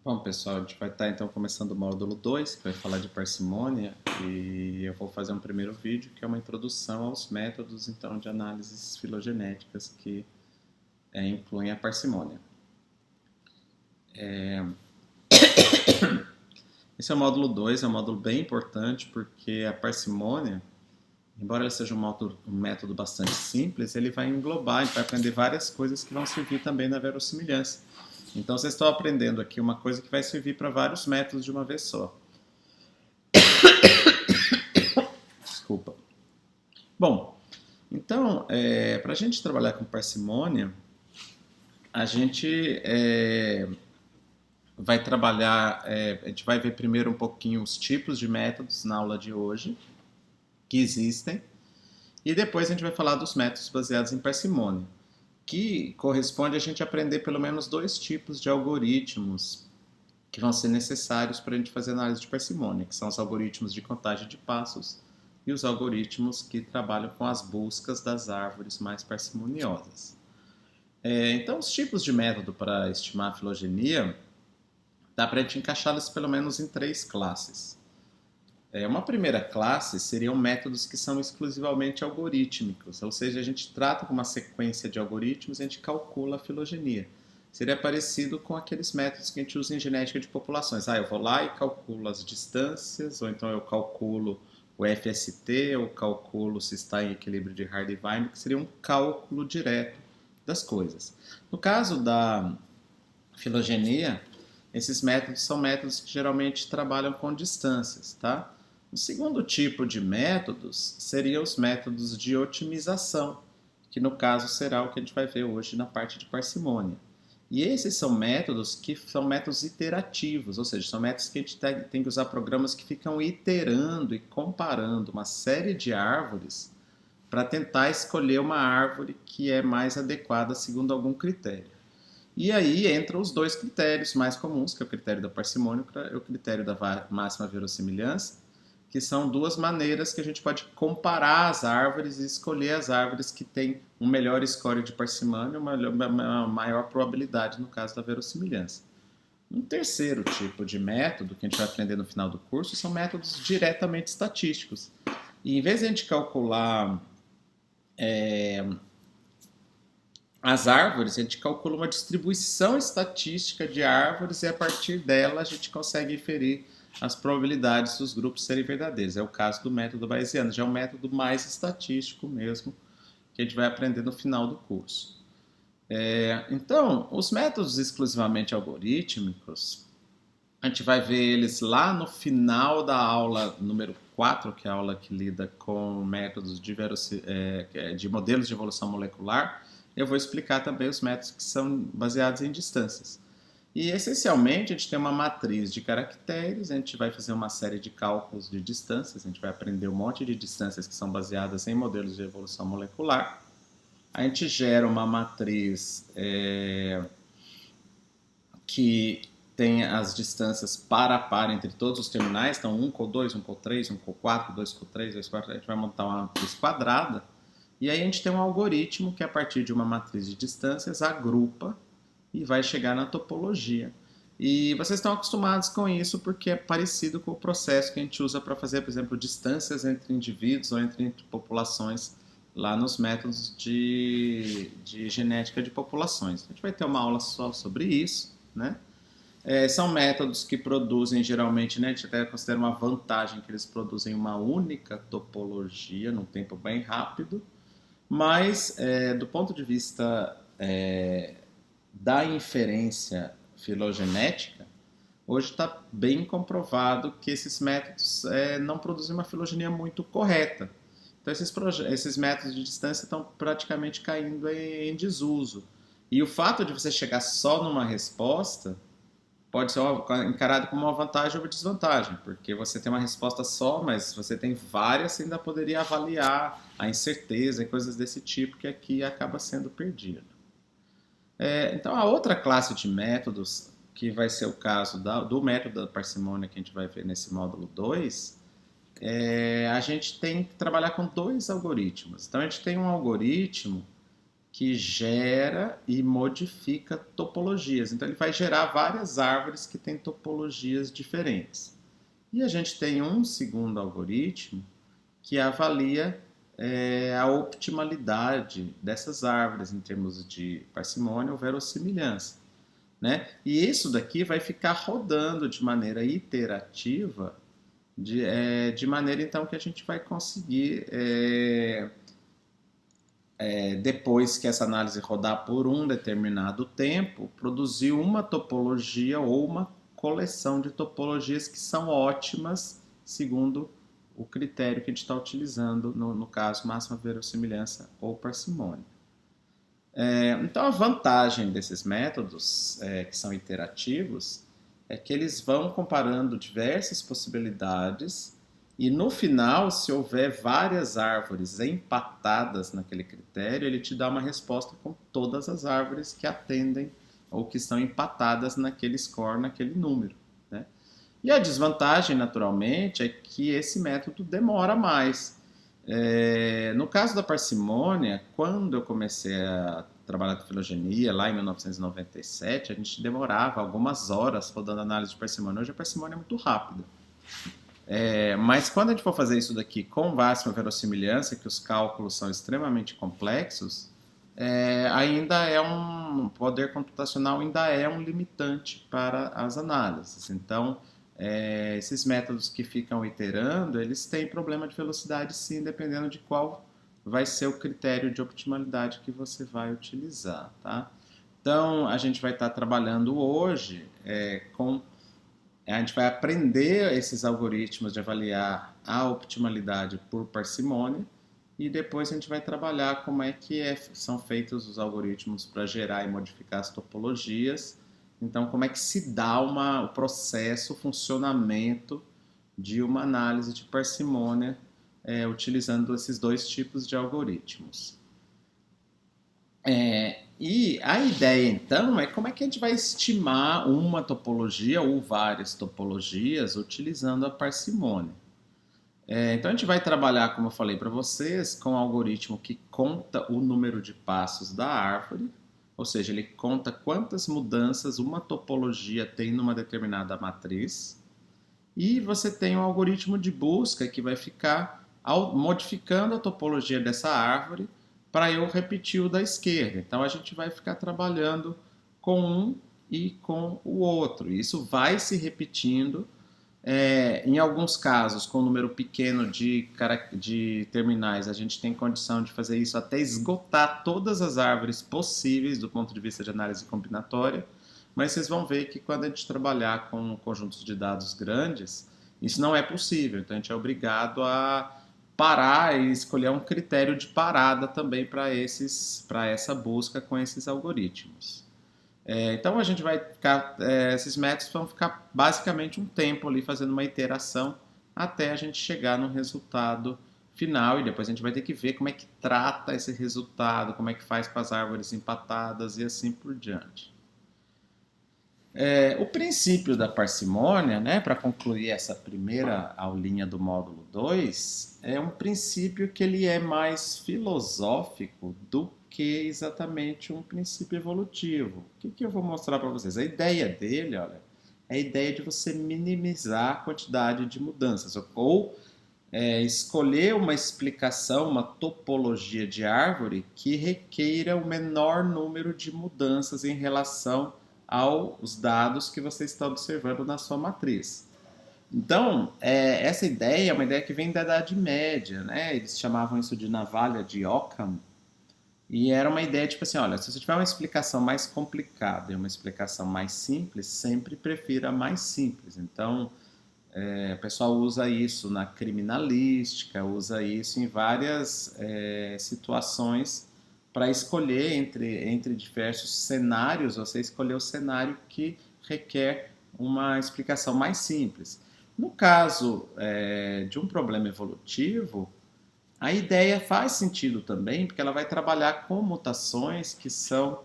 Bom, pessoal, a gente vai estar então começando o módulo 2, que vai falar de parcimônia, e eu vou fazer um primeiro vídeo que é uma introdução aos métodos então de análises filogenéticas que incluem a parcimônia. Esse é o módulo 2, é um módulo bem importante porque a parcimônia, embora ele seja um método bastante simples, ele vai englobar, a gente vai aprender várias coisas que vão servir também na verossimilhança. Então vocês estão aprendendo aqui uma coisa que vai servir para vários métodos de uma vez só. Desculpa. Bom, então, para a gente trabalhar com parcimônia, a gente vai trabalhar, a gente vai ver primeiro um pouquinho os tipos de métodos na aula de hoje que existem, e depois a gente vai falar dos métodos baseados em parcimônia, que corresponde a gente aprender pelo menos dois tipos de algoritmos que vão ser necessários para a gente fazer análise de parcimônia, que são os algoritmos de contagem de passos e os algoritmos que trabalham com as buscas das árvores mais parcimoniosas. Então, os tipos de método para estimar a filogenia, dá para a gente encaixá-los pelo menos em três classes. Uma primeira classe seriam métodos que são exclusivamente algorítmicos, ou seja, a gente trata com uma sequência de algoritmos e a gente calcula a filogenia. Seria parecido com aqueles métodos que a gente usa em genética de populações. Eu vou lá e calculo as distâncias, ou então eu calculo o FST, eu calculo se está em equilíbrio de Hardy-Weinberg, que seria um cálculo direto das coisas. No caso da filogenia, esses métodos são métodos que geralmente trabalham com distâncias, tá? O segundo tipo de métodos seriam os métodos de otimização, que no caso será o que a gente vai ver hoje na parte de parcimônia. E esses são métodos que são métodos iterativos, ou seja, são métodos que a gente tem que usar programas que ficam iterando e comparando uma série de árvores para tentar escolher uma árvore que é mais adequada segundo algum critério. E aí entram os dois critérios mais comuns, que é o critério da parcimônia e o critério da máxima verossimilhança, que são duas maneiras que a gente pode comparar as árvores e escolher as árvores que têm um melhor score de parcimônia, uma maior probabilidade no caso da verossimilhança. Um terceiro tipo de método que a gente vai aprender no final do curso são métodos diretamente estatísticos. E em vez de a gente calcular as árvores, a gente calcula uma distribuição estatística de árvores e a partir dela a gente consegue inferir as probabilidades dos grupos serem verdadeiros. É o caso do método bayesiano, já é um método mais estatístico mesmo, que a gente vai aprender no final do curso. Então, os métodos exclusivamente algorítmicos, a gente vai ver eles lá no final da aula número 4, que é a aula que lida com métodos de modelos de evolução molecular. Eu vou explicar também os métodos que são baseados em distâncias. E, essencialmente, a gente tem uma matriz de caracteres, a gente vai fazer uma série de cálculos de distâncias, a gente vai aprender um monte de distâncias que são baseadas em modelos de evolução molecular. A gente gera uma matriz que tem as distâncias par a par entre todos os terminais, então 1 com 2, 1 com 3, 1 com 4, 2 com 3, 2 com 4, a gente vai montar uma matriz quadrada, e aí a gente tem um algoritmo que a partir de uma matriz de distâncias agrupa e vai chegar na topologia. E vocês estão acostumados com isso porque é parecido com o processo que a gente usa para fazer, por exemplo, distâncias entre indivíduos ou entre populações lá nos métodos de genética de populações. A gente vai ter uma aula só sobre isso, né? São métodos que produzem geralmente, né, a gente até considera uma vantagem que eles produzem uma única topologia num tempo bem rápido, mas do ponto de vista da inferência filogenética, hoje está bem comprovado que esses métodos não produzem uma filogenia muito correta. Então, esses métodos de distância estão praticamente caindo em desuso. E o fato de você chegar só numa resposta pode ser encarado como uma vantagem ou uma desvantagem, porque você tem uma resposta só, mas você tem várias, você ainda poderia avaliar a incerteza e coisas desse tipo que aqui acaba sendo perdido. Então, a outra classe de métodos, que vai ser o caso do método da parcimônia que a gente vai ver nesse módulo 2, a gente tem que trabalhar com dois algoritmos. Então, a gente tem um algoritmo que gera e modifica topologias. Então, ele vai gerar várias árvores que têm topologias diferentes. E a gente tem um segundo algoritmo que avalia a optimalidade dessas árvores em termos de parcimônia ou verossimilhança. Né? E isso daqui vai ficar rodando de maneira iterativa, de maneira então que a gente vai conseguir, depois que essa análise rodar por um determinado tempo, produzir uma topologia ou uma coleção de topologias que são ótimas segundo o critério que a gente está utilizando, no caso, máxima verossimilhança ou parcimônia. Então, a vantagem desses métodos, que são iterativos, é que eles vão comparando diversas possibilidades e, no final, se houver várias árvores empatadas naquele critério, ele te dá uma resposta com todas as árvores que atendem ou que estão empatadas naquele score, naquele número. Né? E a desvantagem, naturalmente, é que esse método demora mais. No caso da parcimônia, quando eu comecei a trabalhar com filogenia, lá em 1997, a gente demorava algumas horas rodando análise de parcimônia. Hoje a parcimônia é muito rápida. Mas quando a gente for fazer isso daqui com máxima verossimilhança, que os cálculos são extremamente complexos, ainda é um poder computacional, ainda é um limitante para as análises. Então, esses métodos que ficam iterando, eles têm problema de velocidade sim, dependendo de qual vai ser o critério de optimalidade que você vai utilizar, tá? Então, a gente vai estar trabalhando hoje a gente vai aprender esses algoritmos de avaliar a optimalidade por parcimônia e depois a gente vai trabalhar como é que são feitos os algoritmos para gerar e modificar as topologias. Então, como é que se dá o processo, o funcionamento de uma análise de parcimônia utilizando esses dois tipos de algoritmos. E a ideia, então, é como é que a gente vai estimar uma topologia ou várias topologias utilizando a parcimônia. Então, a gente vai trabalhar, como eu falei para vocês, com um algoritmo que conta o número de passos da árvore, ou seja, ele conta quantas mudanças uma topologia tem numa determinada matriz, e você tem um algoritmo de busca que vai ficar modificando a topologia dessa árvore para eu repetir o da esquerda. Então, a gente vai ficar trabalhando com um e com o outro. Isso vai se repetindo. Em alguns casos, com um número pequeno de terminais, a gente tem condição de fazer isso até esgotar todas as árvores possíveis do ponto de vista de análise combinatória, mas vocês vão ver que quando a gente trabalhar com conjuntos de dados grandes, isso não é possível. Então, a gente é obrigado a parar e escolher um critério de parada também para essa busca com esses algoritmos. Então a gente vai ficar, esses métodos vão ficar basicamente um tempo ali fazendo uma iteração até a gente chegar no resultado final e depois a gente vai ter que ver como é que trata esse resultado, como é que faz com as árvores empatadas e assim por diante. O princípio da parcimônia, né, para concluir essa primeira aulinha do módulo 2, é um princípio que ele é mais filosófico do que exatamente um princípio evolutivo. O que eu vou mostrar para vocês? A ideia dele, olha, é a ideia de você minimizar a quantidade de mudanças, ou escolher uma explicação, uma topologia de árvore que requeira o menor número de mudanças em relação aos dados que você está observando na sua matriz. Então, essa ideia é uma ideia que vem da Idade Média, né? Eles chamavam isso de navalha de Occam, e era uma ideia tipo assim, olha, se você tiver uma explicação mais complicada e uma explicação mais simples, sempre prefira a mais simples. Então, o pessoal usa isso na criminalística, usa isso em várias situações para escolher entre diversos cenários, você escolher o cenário que requer uma explicação mais simples. No caso de um problema evolutivo, a ideia faz sentido também, porque ela vai trabalhar com mutações que são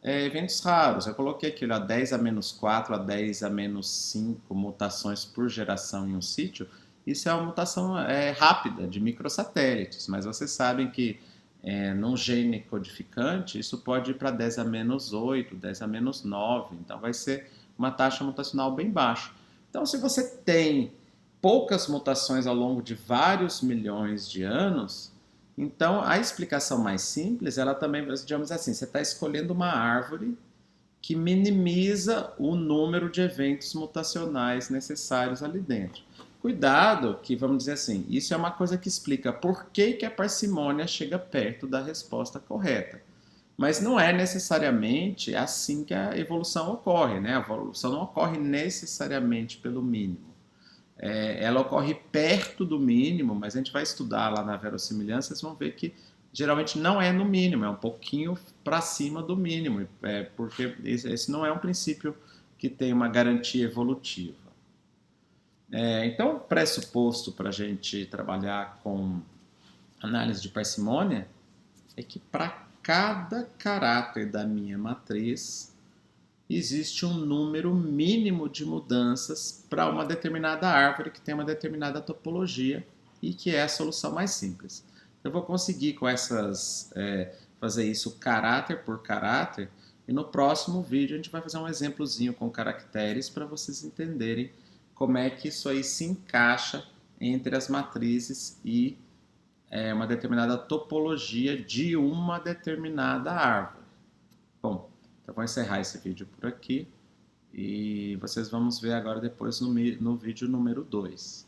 eventos raros. Eu coloquei aqui, 10 a menos 4 a 10 a menos 5 mutações por geração em um sítio. Isso é uma mutação rápida de microsatélites, mas vocês sabem que num gene codificante, isso pode ir para 10 a menos 8, 10 a menos 9, então vai ser uma taxa mutacional bem baixa. Então, se você tem poucas mutações ao longo de vários milhões de anos, então a explicação mais simples, ela também, digamos assim, você está escolhendo uma árvore que minimiza o número de eventos mutacionais necessários ali dentro. Cuidado, que vamos dizer assim, isso é uma coisa que explica por que, que a parcimônia chega perto da resposta correta. Mas não é necessariamente assim que a evolução ocorre, né? A evolução não ocorre necessariamente pelo mínimo. Ela ocorre perto do mínimo, mas a gente vai estudar lá na verossimilhança, vocês vão ver que geralmente não é no mínimo, é um pouquinho para cima do mínimo, porque esse não é um princípio que tem uma garantia evolutiva. Então, o pressuposto para a gente trabalhar com análise de parcimônia é que para cada caráter da minha matriz existe um número mínimo de mudanças para uma determinada árvore que tem uma determinada topologia e que é a solução mais simples. Eu vou conseguir com essas fazer isso caráter por caráter e no próximo vídeo a gente vai fazer um exemplozinho com caracteres para vocês entenderem como é que isso aí se encaixa entre as matrizes e uma determinada topologia de uma determinada árvore. Bom, então vou encerrar esse vídeo por aqui e vocês vão ver agora depois no vídeo número 2.